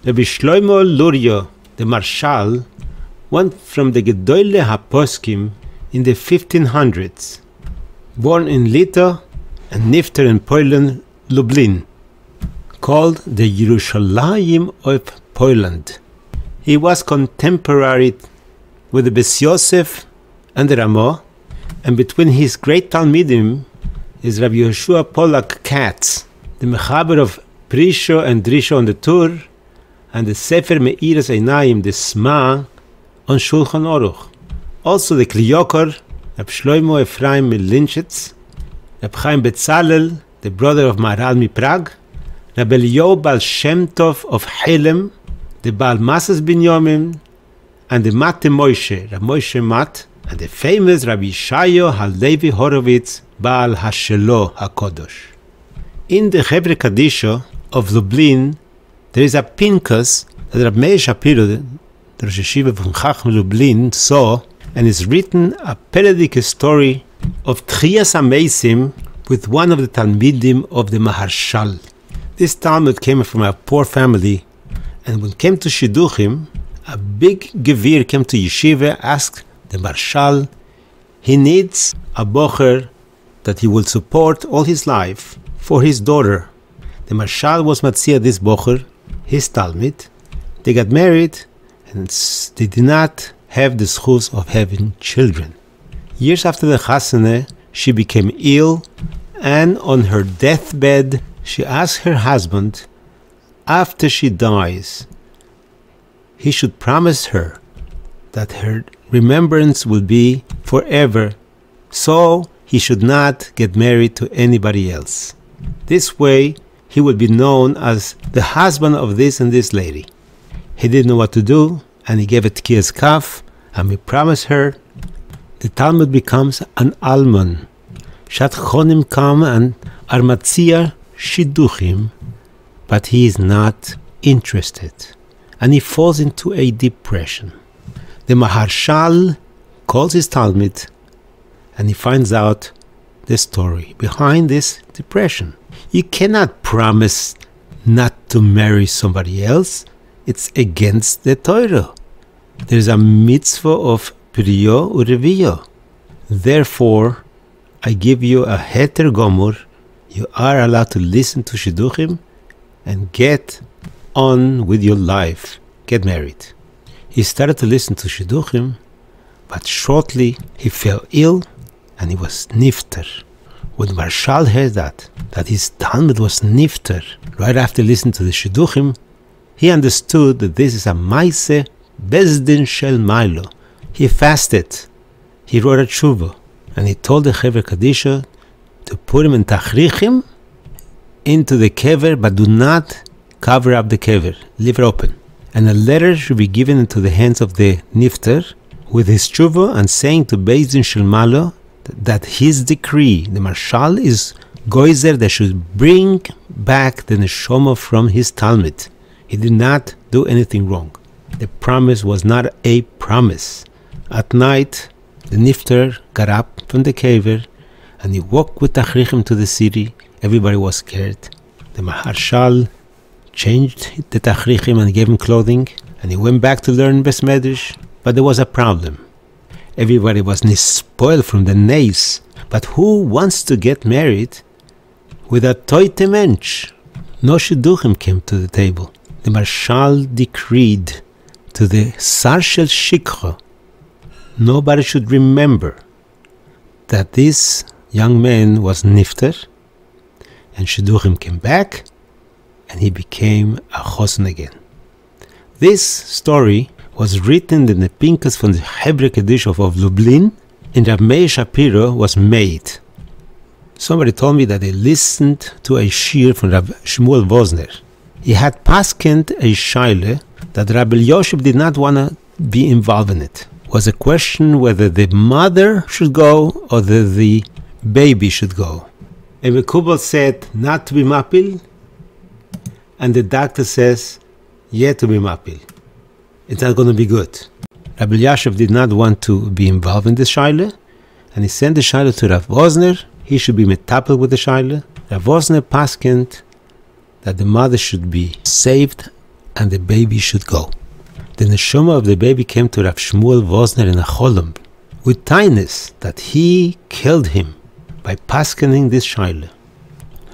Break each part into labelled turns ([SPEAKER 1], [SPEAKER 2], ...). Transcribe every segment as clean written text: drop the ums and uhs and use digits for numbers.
[SPEAKER 1] Rabbi Shlomo Luria, the Maharshal, one from the Gedolei HaPoskim in the 1500s, born in Lita and nifter in Poland, Lublin, called the Yerushalayim of Poland. He was contemporary with the Bes Yosef and the Ramah, and between his great Talmidim is Rabbi Yehoshua Pollack Katz, the Mechaber of Prisha and Drisha on the Tur, and the Sefer Me'iras Einayim, the Sma, on Shulchan Aruch. Also the Kliyokor, Rab Shlomo Ephraim Milinchitz, Rab Chaim Betzalel, the brother of Maharshal mi Prague, Rab Eliyahu Baal Shem Tov of Helem, the Baal Masas Binyamin, and the Mate Moshe, Rab Moshe Mat, and the famous Rabbi Yeshayahu Halevi Horowitz, Baal Hashelo HaKodosh. In the Hebrew Kadisha of Lublin, there is a Pinkas that Rab Meir Shapiro, the Rosh Yeshiva from Chacham Lublin, saw, and is written a periodic story of Tchiyas HaMeisim with one of the Talmidim of the Maharshal. This Talmud came from a poor family, and when it came to Shidduchim, a big Gevir came to Yeshiva, asked the Maharshal, he needs a bocher that he will support all his life for his daughter. The Maharshal was Matzia this bocher, his Talmud. They got married, and they did not have the schus of having children. Years after the Chasana, she became ill, and on her deathbed, she asked her husband, after she dies, he should promise her that her remembrance will be forever, so he should not get married to anybody else. This way, he would be known as the husband of this and this lady. He didn't know what to do, and he gave a tkiyas kaf, and he promised her. The Talmud becomes an almon. Shat chonim come and are matzia shidduchim, but he is not interested, and he falls into a depression. The Maharshal calls his Talmud, and he finds out the story behind this depression. You cannot promise not to marry somebody else. It's against the Torah. There's a mitzvah of priyo ureviyo. Therefore, I give you a heter gomur. You are allowed to listen to shidduchim and get on with your life. Get married. He started to listen to shidduchim, but shortly he fell ill and he was nifter. When Maharshal heard that his Talmud was nifter, right after listening to the shidduchim, he understood that this is a maise bezdin shel mailo. He fasted, he wrote a tshuva, and he told the Hever Kadisha to put him in tachrichim into the kever, but do not cover up the kever, leave it open. And a letter should be given into the hands of the nifter with his tshuva and saying to bezdin shel mailo that his decree, the Maharshal, is goizer that should bring back the neshama from his Talmud. He did not do anything wrong. The promise was not a promise. At night, the nifter got up from the kever and he walked with tachrichim to the city. Everybody was scared. The Maharshal changed the tachrichim and gave him clothing, and he went back to learn Bes Medrash. But there was a problem. Everybody was spoiled from the nays. But who wants to get married with a toite mensch? No shidduchim came to the table. The Maharshal decreed to the Sarshel Shikha, nobody should remember that this young man was nifter, and shidduchim came back, and he became a chosen again. This story was written in the Pinkas from the Hebrew Kaddish of Lublin, and Rab Meir Shapiro was made. Somebody told me that they listened to a shir from Rab Shmuel Wazner. He had paskened a shaila that Rabbi Elishev did not want to be involved in it. It was a question whether the mother should go or whether the baby should go. And Mekubal said not to be mapil, and the doctor says, yeah, to be mapil. It's not going to be good. Rabbi Elishev did not want to be involved in the shaila, and he sent the shaila to Rav Wazner. He should be metapel with the shaila. Rav Wazner paskened that the mother should be saved and the baby should go. The neshama of the baby came to Rav Shmuel Wazner in a cholom with tinus that he killed him by paskening this shaila.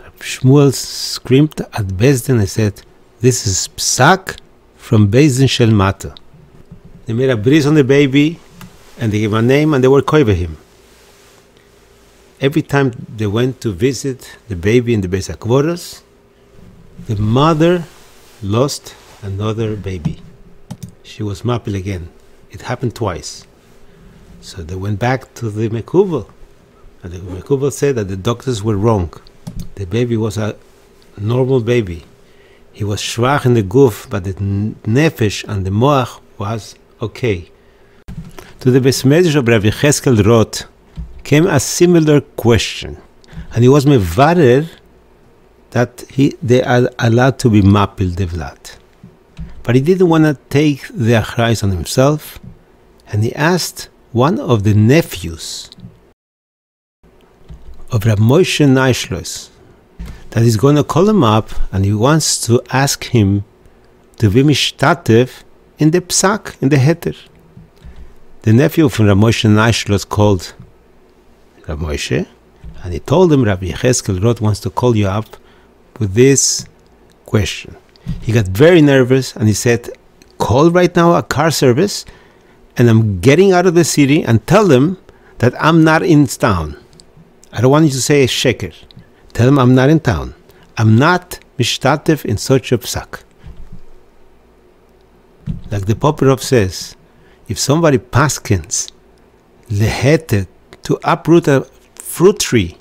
[SPEAKER 1] Rav Shmuel screamed at Bezdin and said, "This is psak from Bezdin Shel Mata." They made a bris on the baby and they gave a name and they were koive him. Every time they went to visit the baby in the Beis HaKvoros, the mother lost another baby. She was mapil again. It happened twice. So they went back to the Mekubal. And the Mekubal said that the doctors were wrong. The baby was a normal baby. He was schwach in the guf, but the nefesh and the moach was okay. To the Beis Medrash of Rabbi Cheskel Roth came a similar question. And he was mevarer that they are allowed to be mapil devlat. But he didn't want to take the achrayus on himself, and he asked one of the nephews of Rav Moshe ניישלאס that he's going to call him up and he wants to ask him to be mishtatev in the psak, in the heter. The nephew from Rav Moshe ניישלאס called Rav Moshe and he told him, Rabbi Cheskel Roth wants to call you up with this question. He got very nervous and he said, call right now a car service and I'm getting out of the city and tell them that I'm not in town. I don't want you to say a sheker. Tell them I'm not in town. I'm not mishtatev in such a psak. Like the Popperov says, if somebody paskins lehetet to uproot a fruit tree,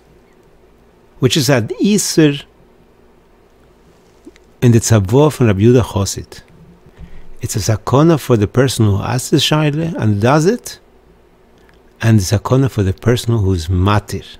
[SPEAKER 1] which is an iser in the tzavor from Rabbi Yehuda Chosid, it's a sakona for the person who asks the shaila and does it, and the sakona for the person who is matir.